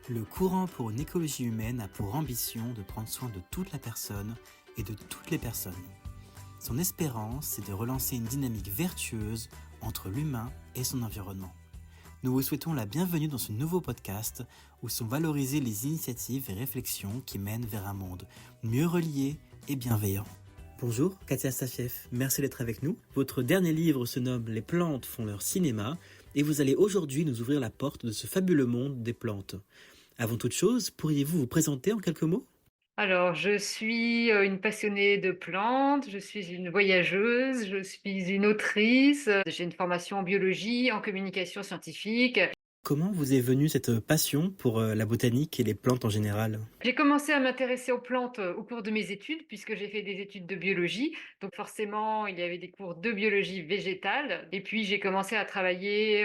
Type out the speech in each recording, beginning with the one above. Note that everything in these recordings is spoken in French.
Le courant pour une écologie humaine a pour ambition de prendre soin de toute la personne et de toutes les personnes. Son espérance est de relancer une dynamique vertueuse entre l'humain et son environnement. Nous vous souhaitons la bienvenue dans ce nouveau podcast où sont valorisées les initiatives et réflexions qui mènent vers un monde mieux relié et bienveillant. Bonjour, Katia Stafiev, merci d'être avec nous. Votre dernier livre se nomme « Les plantes font leur cinéma » et vous allez aujourd'hui nous ouvrir la porte de ce fabuleux monde des plantes. Avant toute chose, pourriez-vous vous présenter en quelques mots ? Alors, je suis une passionnée de plantes, je suis une voyageuse, je suis une autrice, j'ai une formation en biologie, en communication scientifique. Comment vous est venue cette passion pour la botanique et les plantes en général ? J'ai commencé à m'intéresser aux plantes au cours de mes études, puisque j'ai fait des études de biologie. Donc forcément, il y avait des cours de biologie végétale. Et puis, j'ai commencé à travailler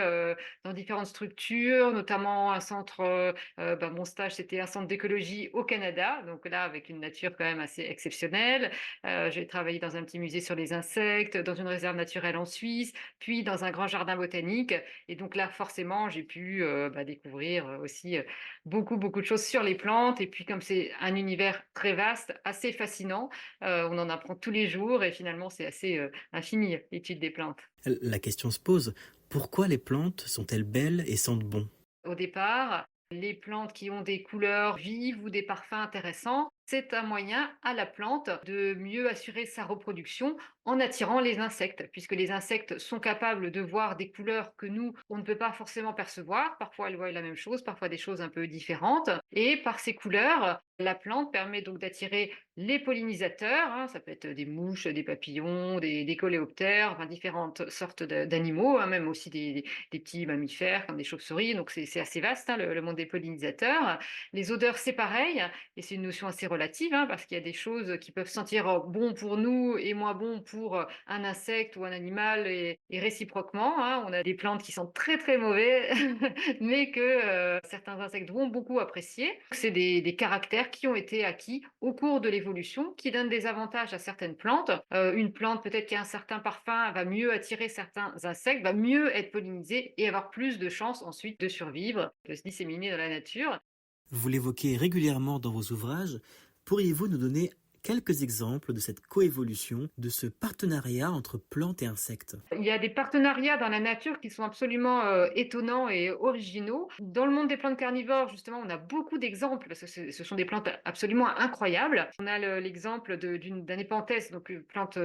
dans différentes structures, notamment un centre, mon stage, c'était un centre d'écologie au Canada. Donc là, avec une nature quand même assez exceptionnelle. J'ai travaillé dans un petit musée sur les insectes, dans une réserve naturelle en Suisse, puis dans un grand jardin botanique. Et donc là, forcément, j'ai pu découvrir aussi beaucoup de choses sur les plantes. Et puis comme c'est un univers très vaste, assez fascinant, on en apprend tous les jours et finalement c'est assez infini l'étude des plantes. La question se pose, pourquoi les plantes sont-elles belles et sentent bon ? Au départ, les plantes qui ont des couleurs vives ou des parfums intéressants, c'est un moyen à la plante de mieux assurer sa reproduction en attirant les insectes, puisque les insectes sont capables de voir des couleurs que nous, on ne peut pas forcément percevoir. Parfois, elles voient la même chose, parfois des choses un peu différentes. Et par ces couleurs, la plante permet donc d'attirer les pollinisateurs, ça peut être des mouches, des papillons, des coléoptères, enfin, différentes sortes d'animaux, même aussi des petits mammifères comme des chauves-souris. Donc c'est assez vaste, le monde des pollinisateurs. Les odeurs, c'est pareil, et c'est une notion assez relative, parce qu'il y a des choses qui peuvent sentir bon pour nous et moins bon pour un insecte ou un animal, et réciproquement. On a des plantes qui sont très très mauvais, mais que certains insectes vont beaucoup apprécier. C'est des caractères qui ont été acquis au cours de l'évolution, qui donnent des avantages à certaines plantes. Une plante peut-être qui a un certain parfum va mieux attirer certains insectes, va mieux être pollinisée et avoir plus de chances ensuite de survivre, de se disséminer dans la nature. Vous l'évoquez régulièrement dans vos ouvrages. Pourriez-vous nous donner quelques exemples de cette coévolution, de ce partenariat entre plantes et insectes ? Il y a des partenariats dans la nature qui sont absolument étonnants et originaux. Dans le monde des plantes carnivores, justement, on a beaucoup d'exemples parce que ce sont des plantes absolument incroyables. On a l'exemple d'un Nepenthes, donc une plante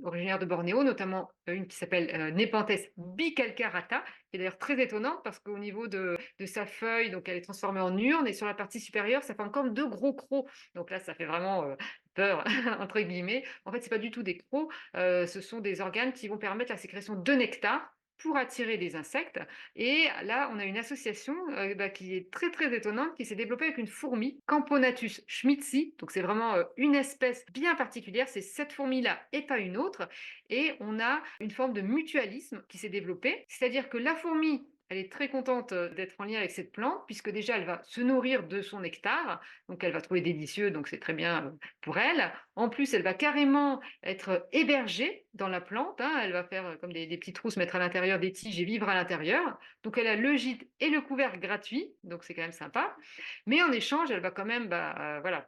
originaire de Bornéo, notamment une qui s'appelle Nepenthes bicalcarata, qui est d'ailleurs très étonnante parce qu'au niveau de sa feuille, donc elle est transformée en urne, et sur la partie supérieure, ça fait encore deux gros crocs. Donc là, ça fait vraiment peur, entre guillemets. En fait, c'est pas du tout des crocs, ce sont des organes qui vont permettre la sécrétion de nectar pour attirer des insectes. Et là, on a une association qui est très très étonnante, qui s'est développée avec une fourmi, Camponatus schmidtsi. Donc c'est vraiment une espèce bien particulière, c'est cette fourmi-là et pas une autre. Et on a une forme de mutualisme qui s'est développée, c'est-à-dire que la fourmi, elle est très contente d'être en lien avec cette plante, puisque déjà, elle va se nourrir de son nectar, donc elle va trouver délicieux, donc c'est très bien pour elle. En plus, elle va carrément être hébergée dans la plante, elle va faire comme des petits trous, se mettre à l'intérieur des tiges et vivre à l'intérieur. Donc elle a le gîte et le couvercle gratuit, donc c'est quand même sympa. Mais en échange, elle va quand même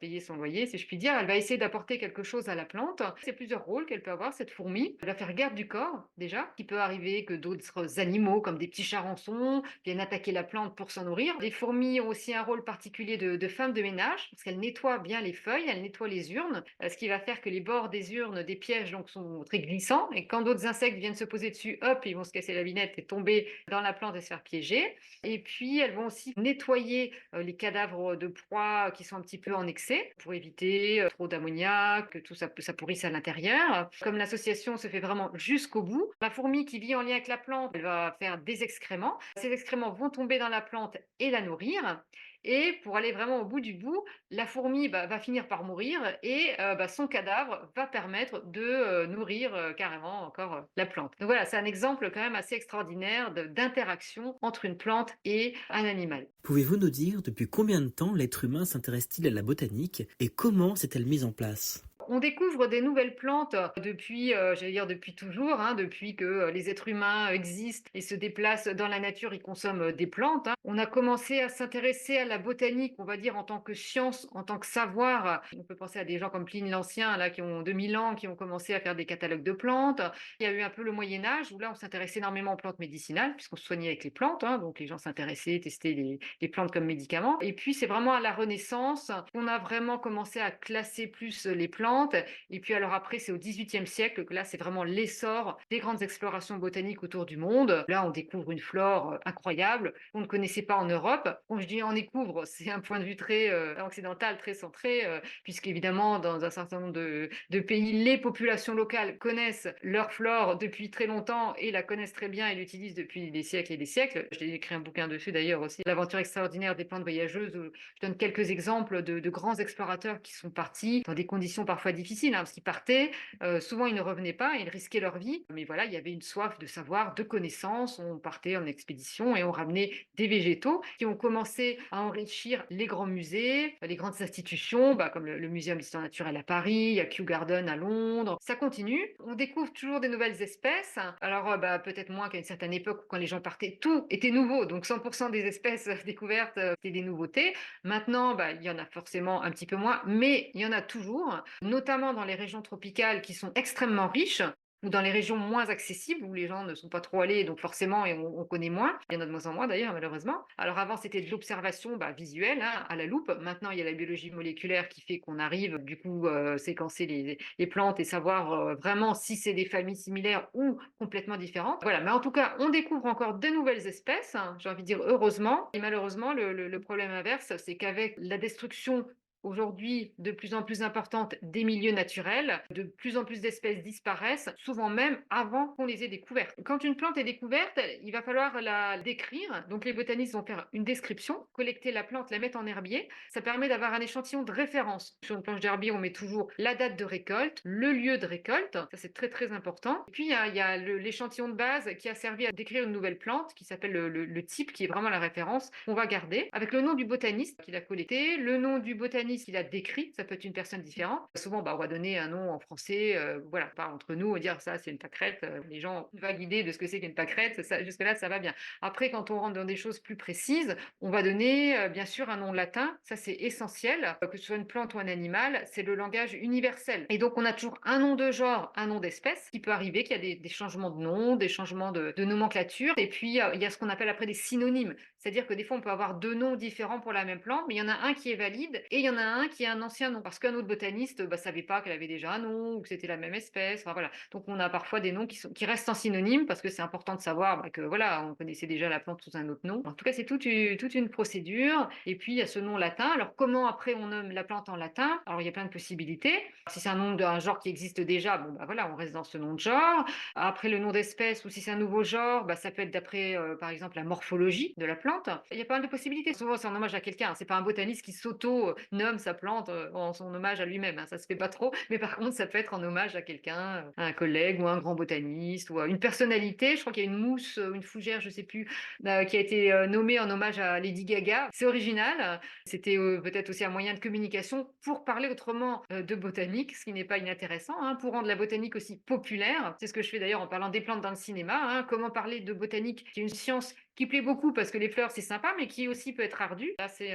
payer son loyer, si je puis dire. Elle va essayer d'apporter quelque chose à la plante. C'est plusieurs rôles qu'elle peut avoir, cette fourmi. Elle va faire garde du corps, déjà. Il peut arriver que d'autres animaux, comme des petits charançons, viennent attaquer la plante pour s'en nourrir. Les fourmis ont aussi un rôle particulier de femme de ménage, parce qu'elles nettoient bien les feuilles, elles nettoient les urnes, ce qui va faire que les bords des urnes, des pièges, donc, sont très glissants. Et quand d'autres insectes viennent se poser dessus, hop, ils vont se casser la vinette et tomber dans la plante et se faire piéger. Et puis, elles vont aussi nettoyer les cadavres de proies qui sont un petit peu en excès pour éviter trop d'ammoniac, que tout ça pourrisse à l'intérieur. Comme l'association se fait vraiment jusqu'au bout, la fourmi qui vit en lien avec la plante, elle va faire des excréments. Ces excréments vont tomber dans la plante et la nourrir. Et pour aller vraiment au bout du bout, la fourmi va finir par mourir et son cadavre va permettre de nourrir carrément encore la plante. Donc voilà, c'est un exemple quand même assez extraordinaire d'interaction entre une plante et un animal. Pouvez-vous nous dire depuis combien de temps l'être humain s'intéresse-t-il à la botanique et comment s'est-elle mise en place ? on découvre des nouvelles plantes depuis, j'allais dire depuis toujours, hein, depuis que les êtres humains existent et se déplacent dans la nature, ils consomment des plantes, hein. On a commencé à s'intéresser à la botanique, on va dire en tant que science, en tant que savoir. On peut penser à des gens comme Pline l'Ancien, là, qui ont 2000 ans, qui ont commencé à faire des catalogues de plantes. Il y a eu un peu le Moyen Âge, où là, on s'intéressait énormément aux plantes médicinales, puisqu'on se soignait avec les plantes, hein, donc les gens s'intéressaient, testaient les plantes comme médicaments. Et puis, c'est vraiment à la Renaissance qu'on a vraiment commencé à classer plus les plantes. Et puis, alors après, c'est au XVIIIe siècle que là, c'est vraiment l'essor des grandes explorations botaniques autour du monde. Là, on découvre une flore incroyable qu'on ne connaissait pas en Europe. Quand je dis on découvre, c'est un point de vue très occidental, très centré, puisqu'évidemment, dans un certain nombre de pays, les populations locales connaissent leur flore depuis très longtemps et la connaissent très bien et l'utilisent depuis des siècles et des siècles. J'ai écrit un bouquin dessus d'ailleurs aussi, L'aventure extraordinaire des plantes voyageuses, où je donne quelques exemples de grands explorateurs qui sont partis dans des conditions parfois difficiles, hein, parce qu'ils partaient, souvent ils ne revenaient pas, ils risquaient leur vie, mais voilà, il y avait une soif de savoir, de connaissances, on partait en expédition et on ramenait des végétaux qui ont commencé à enrichir les grands musées, les grandes institutions, comme le Muséum d'histoire naturelle à Paris, il y a Kew Garden à Londres. Ça continue. On découvre toujours des nouvelles espèces. Alors, peut-être moins qu'à une certaine époque où quand les gens partaient, tout était nouveau. Donc, 100% des espèces découvertes, c'était des nouveautés. Maintenant, il y en a forcément un petit peu moins, mais il y en a toujours, notamment dans les régions tropicales qui sont extrêmement riches, ou dans les régions moins accessibles où les gens ne sont pas trop allés, donc forcément, et on connaît moins. Il y en a de moins en moins d'ailleurs, malheureusement. Alors avant, c'était de l'observation visuelle, hein, à la loupe. Maintenant, il y a la biologie moléculaire qui fait qu'on arrive du coup séquencer les plantes et savoir vraiment si c'est des familles similaires ou complètement différentes. Voilà, mais en tout cas, on découvre encore de nouvelles espèces, hein, j'ai envie de dire heureusement. Et malheureusement, le problème inverse, c'est qu'avec la destruction aujourd'hui de plus en plus importante des milieux naturels, de plus en plus d'espèces disparaissent, souvent même avant qu'on les ait découvertes. Quand une plante est découverte, il va falloir la décrire. Donc les botanistes vont faire une description, collecter la plante, la mettre en herbier. Ça permet d'avoir un échantillon de référence. Sur une planche d'herbier, on met toujours la date de récolte, le lieu de récolte. Ça, c'est très très important. Et puis il y a l'échantillon de base qui a servi à décrire une nouvelle plante qui s'appelle le type, qui est vraiment la référence qu'on va garder, avec le nom du botaniste qui l'a collecté, le nom du botaniste qu'il a décrit, ça peut être une personne différente. Souvent, on va donner un nom en français, voilà, pas entre nous, dire ça c'est une pâquerette, les gens ont une vague idée de ce que c'est qu'une pâquerette, jusque-là ça va bien. Après, quand on rentre dans des choses plus précises, on va donner bien sûr un nom latin, ça c'est essentiel, que ce soit une plante ou un animal, c'est le langage universel. Et donc on a toujours un nom de genre, un nom d'espèce, qui peut arriver qu'il y a des changements de nom, des changements de nomenclature, et puis il y a ce qu'on appelle après des synonymes, c'est-à-dire que des fois on peut avoir deux noms différents pour la même plante, mais il y en a un qui est valide et il y en a un qui a un ancien nom, parce qu'un autre botaniste savait pas qu'elle avait déjà un nom ou que c'était la même espèce. Enfin, voilà. Donc on a parfois des noms qui restent en synonyme, parce que c'est important de savoir que voilà, on connaissait déjà la plante sous un autre nom. En tout cas, c'est toute une procédure. Et puis il y a ce nom latin. Alors comment après on nomme la plante en latin? Alors il y a plein de possibilités. Si c'est un nom d'un genre qui existe déjà, voilà, on reste dans ce nom de genre. Après le nom d'espèce, ou si c'est un nouveau genre, ça peut être d'après par exemple la morphologie de la plante. Il y a pas mal de possibilités. Souvent c'est en hommage à quelqu'un. C'est pas un botaniste qui s'auto-nomme sa plante en son hommage à lui-même, hein. Ça se fait pas trop. Mais par contre, ça peut être en hommage à quelqu'un, à un collègue ou à un grand botaniste ou à une personnalité. Je crois qu'il y a une mousse, une fougère, je sais plus, qui a été nommée en hommage à Lady Gaga. C'est original. C'était peut-être aussi un moyen de communication pour parler autrement de botanique, ce qui n'est pas inintéressant, hein, pour rendre la botanique aussi populaire. C'est ce que je fais d'ailleurs en parlant des plantes dans le cinéma, hein. Comment parler de botanique, qui est une science qui plaît beaucoup parce que les fleurs c'est sympa, mais qui aussi peut être ardue. Là, c'est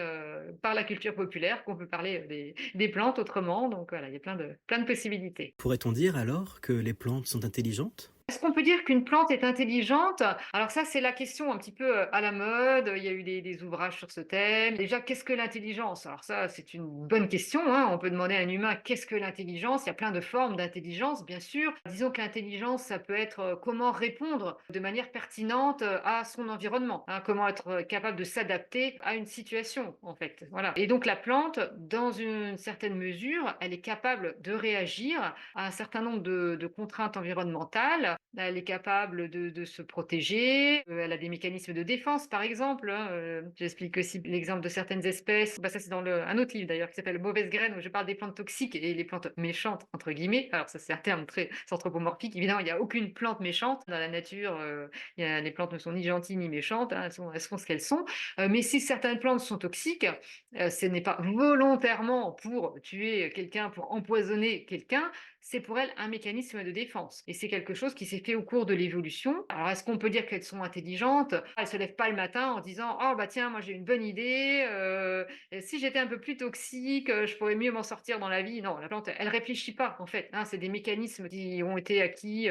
par la culture populaire qu'on peut parler des plantes autrement. Donc voilà, il y a plein de possibilités. Pourrait-on dire alors que les plantes sont intelligentes? Est-ce qu'on peut dire qu'une plante est intelligente? Alors ça, c'est la question un petit peu à la mode. Il y a eu des ouvrages sur ce thème. Déjà, qu'est-ce que l'intelligence? Alors ça, c'est une bonne question, hein. On peut demander à un humain qu'est-ce que l'intelligence? Il y a plein de formes d'intelligence, bien sûr. Disons que l'intelligence, ça peut être comment répondre de manière pertinente à son environnement, hein, comment être capable de s'adapter à une situation, en fait. Voilà. Et donc la plante, dans une certaine mesure, elle est capable de réagir à un certain nombre de contraintes environnementales elle est capable de se protéger, elle a des mécanismes de défense, par exemple, hein, j'explique aussi l'exemple de certaines espèces. Bah, ça, c'est dans un autre livre d'ailleurs qui s'appelle Mauvaise graine, où je parle des plantes toxiques et les plantes méchantes, entre guillemets. Alors, ça, c'est un terme très anthropomorphique. Évidemment, il n'y a aucune plante méchante dans la nature. Les plantes ne sont ni gentilles ni méchantes, hein, elles sont ce qu'elles sont. Mais si certaines plantes sont toxiques, ce n'est pas volontairement pour tuer quelqu'un, pour empoisonner quelqu'un, c'est pour elles un mécanisme de défense. Et c'est quelque chose qui s'est fait au cours de l'évolution. Alors, est-ce qu'on peut dire qu'elles sont intelligentes? Elles ne se lèvent pas le matin en disant: oh, bah tiens, moi j'ai une bonne idée, si j'étais un peu plus toxique, je pourrais mieux m'en sortir dans la vie. Non, la plante, elle ne réfléchit pas, en fait, hein. C'est des mécanismes qui ont été acquis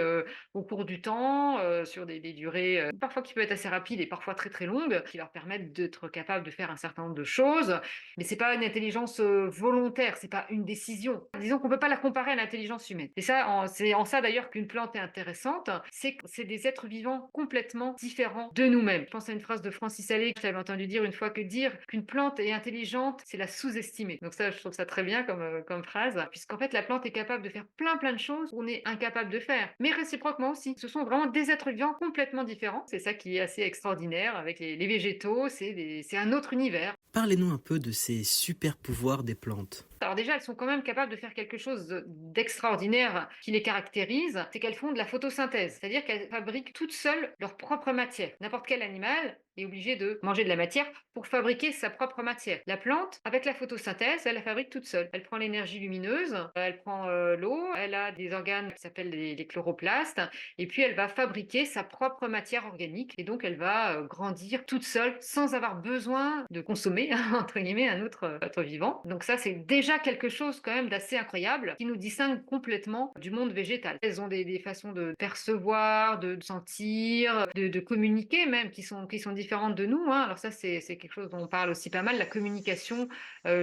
au cours du temps, sur des durées parfois qui peuvent être assez rapides et parfois très très longues, qui leur permettent d'être capables de faire un certain nombre de choses. Mais c'est pas une intelligence volontaire, c'est pas une décision. Disons qu'on peut pas la comparer à l'intelligence humaine. Et ça, c'est en ça d'ailleurs qu'une plante est intéressante, c'est que c'est des êtres vivants complètement différents de nous-mêmes. Je pense à une phrase de Francis Allais que j'avais entendu dire une fois, que dire qu'une plante est intelligente, c'est la sous-estimer. Donc ça, je trouve ça très bien comme phrase, puisqu'en fait, la plante est capable de faire plein de choses qu'on est incapable de faire. Mais réciproquement aussi, ce sont vraiment des êtres vivants complètement différents. C'est ça qui est assez extraordinaire avec les végétaux, c'est un autre univers. Parlez-nous un peu de ces super pouvoirs des plantes. Alors déjà, elles sont quand même capables de faire quelque chose d'extraordinaire qui les caractérise, c'est qu'elles font de la photosynthèse, c'est-à-dire qu'elles fabriquent toutes seules leur propre matière. N'importe quel animal est obligé de manger de la matière pour fabriquer sa propre matière. La plante, avec la photosynthèse, elle la fabrique toute seule. Elle prend l'énergie lumineuse, elle prend l'eau, elle a des organes qui s'appellent les chloroplastes, et puis elle va fabriquer sa propre matière organique, et donc elle va grandir toute seule sans avoir besoin de consommer, entre guillemets, un autre être vivant. Donc ça, c'est déjà quelque chose quand même d'assez incroyable qui nous distingue complètement du monde végétal. Elles ont des façons de percevoir, de sentir, de communiquer même qui sont différentes de nous, hein. Alors ça, c'est quelque chose dont on parle aussi pas mal, la communication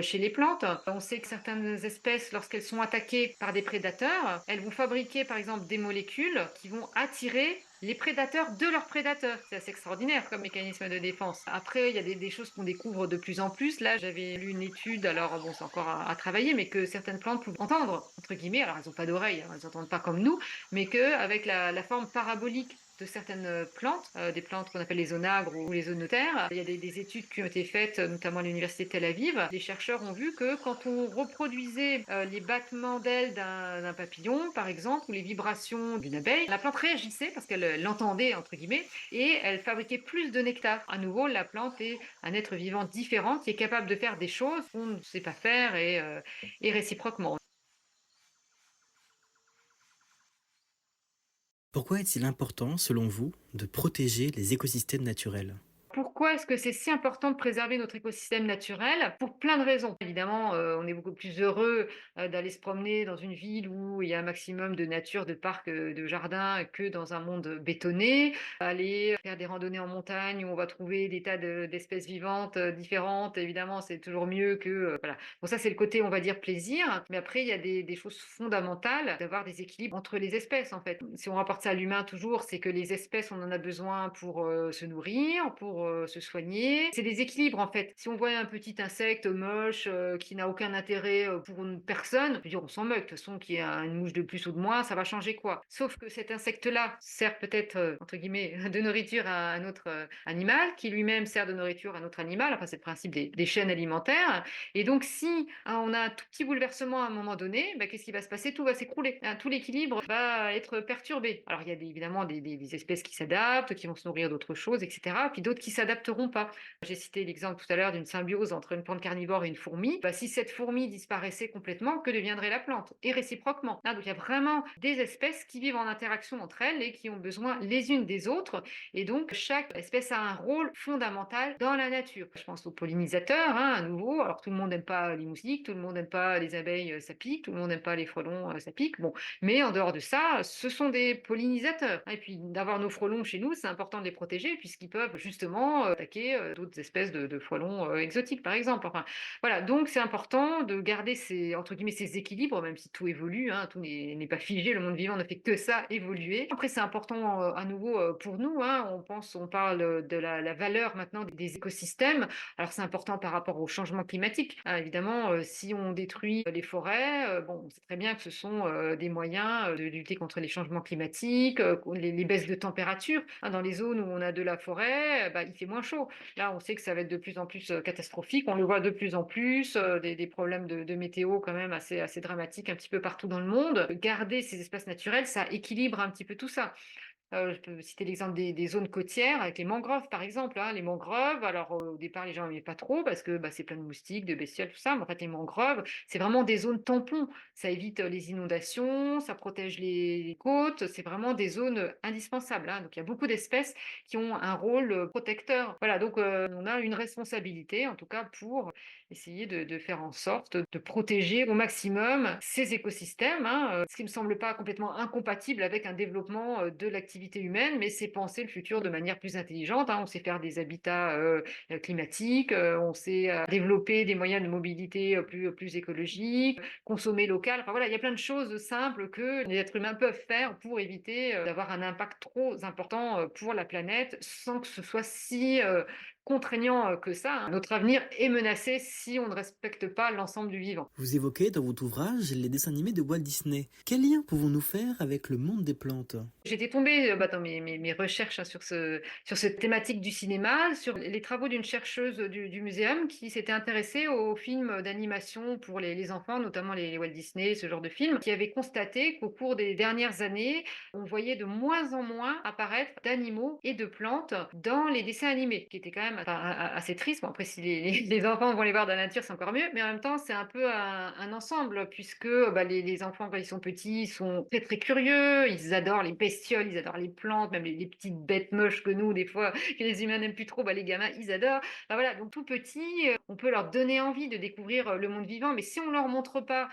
chez les plantes. On sait que certaines espèces, lorsqu'elles sont attaquées par des prédateurs, elles vont fabriquer par exemple des molécules qui vont attirer les prédateurs de leurs prédateurs. C'est assez extraordinaire comme mécanisme de défense. Après, il y a des choses qu'on découvre de plus en plus. Là, j'avais lu une étude, alors bon, c'est encore à travailler, mais que certaines plantes pouvaient entendre, entre guillemets, alors elles n'ont pas d'oreilles, hein, elles n'entendent pas comme nous, mais qu'avec la forme parabolique de certaines plantes, des plantes qu'on appelle les onagres ou les zoonotères. Il y a des études qui ont été faites, notamment à l'université de Tel Aviv. Les chercheurs ont vu que quand on reproduisait les battements d'ailes d'un papillon, par exemple, ou les vibrations d'une abeille, la plante réagissait parce qu'elle l'entendait, entre guillemets, et elle fabriquait plus de nectar. À nouveau, la plante est un être vivant différent qui est capable de faire des choses qu'on ne sait pas faire et réciproquement. Pourquoi est-il important, selon vous, de protéger les écosystèmes naturels? Pourquoi est-ce que c'est si important de préserver notre écosystème naturel? Pour plein de raisons. Évidemment, on est beaucoup plus heureux d'aller se promener dans une ville où il y a un maximum de nature, de parcs, de jardins, que dans un monde bétonné. Aller faire des randonnées en montagne où on va trouver des tas d'espèces vivantes différentes, évidemment, c'est toujours mieux que... voilà. Bon, ça, c'est le côté, on va dire, plaisir. Mais après, il y a des choses fondamentales d'avoir des équilibres entre les espèces, en fait. Si on rapporte ça à l'humain toujours, c'est que les espèces, on en a besoin pour se nourrir, pour se soigner. C'est des équilibres en fait. Si on voit un petit insecte moche qui n'a aucun intérêt pour une personne, je veux dire, on s'en moque. De toute façon, qu'il y a une mouche de plus ou de moins, ça va changer quoi? Sauf que cet insecte-là sert peut-être, entre guillemets, de nourriture à un autre animal, qui lui-même sert de nourriture à un autre animal. Enfin, c'est le principe des chaînes alimentaires. Et donc, si on a un tout petit bouleversement à un moment donné, bah, qu'est-ce qui va se passer? Tout va s'écrouler. Hein, tout l'équilibre va être perturbé. Alors, il y a évidemment des espèces qui s'adaptent, qui vont se nourrir d'autres choses, etc. Puis d'autres qui s'adapteront pas. J'ai cité l'exemple tout à l'heure d'une symbiose entre une plante carnivore et une fourmi. Bah, si cette fourmi disparaissait complètement, que deviendrait la plante? Et réciproquement. Hein, donc, il y a vraiment des espèces qui vivent en interaction entre elles et qui ont besoin les unes des autres. Et donc, chaque espèce a un rôle fondamental dans la nature. Je pense aux pollinisateurs, hein, à nouveau. Alors, tout le monde n'aime pas les moustiques, tout le monde n'aime pas les abeilles, ça pique, tout le monde n'aime pas les frelons, ça pique. Bon, mais en dehors de ça, ce sont des pollinisateurs. Et puis, d'avoir nos frelons chez nous, c'est important de les protéger puisqu'ils peuvent justement attaquer d'autres espèces de frelons exotiques, par exemple. Enfin, voilà, donc c'est important de garder ces, entre guillemets, ces équilibres, même si tout évolue, hein, tout n'est pas figé, le monde vivant ne fait que ça, évoluer. Après, c'est important à nouveau pour nous, hein, on parle de la valeur maintenant des écosystèmes. Alors c'est important par rapport au changement climatique, hein, évidemment, si on détruit les forêts, bon, on sait très bien que ce sont des moyens de lutter contre les changements climatiques, les baisses de température, hein, dans les zones où on a de la forêt, bah, il fait moins chaud. Là, on sait que ça va être de plus en plus catastrophique. On le voit de plus en plus, des problèmes de météo quand même assez dramatiques un petit peu partout dans le monde. Garder ces espaces naturels, ça équilibre un petit peu tout ça. Je peux citer l'exemple des zones côtières avec les mangroves, par exemple, hein. Les mangroves, alors, au départ, les gens n'aimaient pas trop parce que, bah, c'est plein de moustiques, de bestioles, tout ça. Mais en fait, les mangroves, c'est vraiment des zones tampons. Ça évite, les inondations, ça protège les côtes. C'est vraiment des zones, indispensables, hein. Donc il y a beaucoup d'espèces qui ont un rôle, protecteur. Voilà, donc on a une responsabilité, en tout cas, pour essayer de faire en sorte de protéger au maximum ces écosystèmes, hein, ce qui ne me semble pas complètement incompatible avec un développement de l'activité humaine, mais c'est penser le futur de manière plus intelligente, hein. On sait faire des habitats climatiques, on sait développer des moyens de mobilité plus écologiques, consommer local. Enfin voilà, il y a plein de choses simples que les êtres humains peuvent faire pour éviter d'avoir un impact trop important pour la planète sans que ce soit si contraignant que ça, hein. Notre avenir est menacé si on ne respecte pas l'ensemble du vivant. Vous évoquez dans votre ouvrage les dessins animés de Walt Disney. Quel lien pouvons-nous faire avec le monde des plantes? J'étais tombée bah, dans mes recherches, hein, sur cette thématique du cinéma, sur les travaux d'une chercheuse du muséum qui s'était intéressée aux films d'animation pour les enfants, notamment les Walt Disney, ce genre de films, qui avait constaté qu'au cours des dernières années, on voyait de moins en moins apparaître d'animaux et de plantes dans les dessins animés, qui était quand même assez triste. Bon, après, si les enfants vont les voir dans la nature, c'est encore mieux, mais en même temps, c'est un peu un ensemble, puisque bah, les enfants, quand ils sont petits, ils sont très très curieux, ils adorent les bestioles, ils adorent les plantes, même les petites bêtes moches que nous, des fois, que les humains n'aiment plus trop, bah, les gamins, ils adorent. Bah, voilà, donc tout petit, on peut leur donner envie de découvrir le monde vivant, mais si on leur montre pas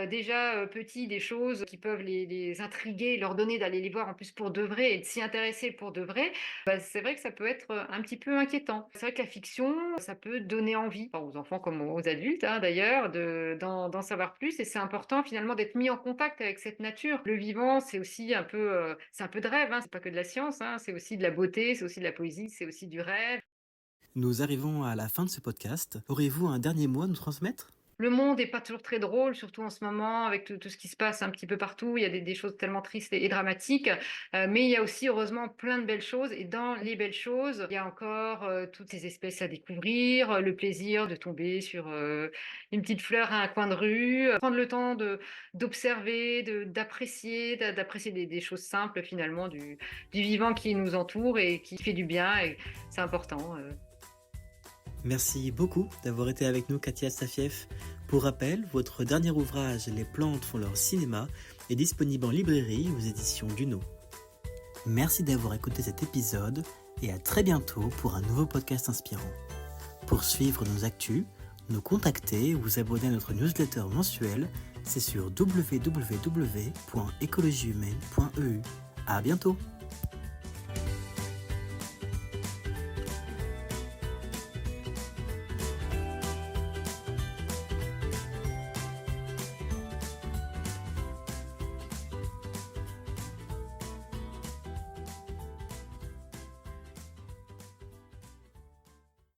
déjà petits des choses qui peuvent les intriguer, leur donner d'aller les voir en plus pour de vrai et de s'y intéresser pour de vrai, bah, c'est vrai que ça peut être un petit peu inquiétant. C'est vrai que la fiction, ça peut donner envie, enfin, aux enfants comme aux adultes, hein, d'ailleurs, d'en savoir plus. Et c'est important finalement d'être mis en contact avec cette nature. Le vivant, c'est aussi c'est un peu de rêve, hein. C'est pas que de la science, hein. C'est aussi de la beauté, c'est aussi de la poésie, c'est aussi du rêve. Nous arrivons à la fin de ce podcast. Auriez-vous un dernier mot à nous transmettre? Le monde n'est pas toujours très drôle, surtout en ce moment, avec tout ce qui se passe un petit peu partout. Il y a des choses tellement tristes et dramatiques. Mais il y a aussi, heureusement, plein de belles choses. Et dans les belles choses, il y a encore toutes ces espèces à découvrir, le plaisir de tomber sur une petite fleur à un coin de rue, prendre le temps d'observer, d'apprécier des choses simples, finalement, du vivant qui nous entoure et qui fait du bien. Et c'est important. Merci beaucoup d'avoir été avec nous, Katia Safieff. Pour rappel, votre dernier ouvrage, Les plantes font leur cinéma, est disponible en librairie aux éditions Duno. Merci d'avoir écouté cet épisode et à très bientôt pour un nouveau podcast inspirant. Pour suivre nos actus, nous contacter ou vous abonner à notre newsletter mensuelle, c'est sur www.écologiehumaine.eu. À bientôt!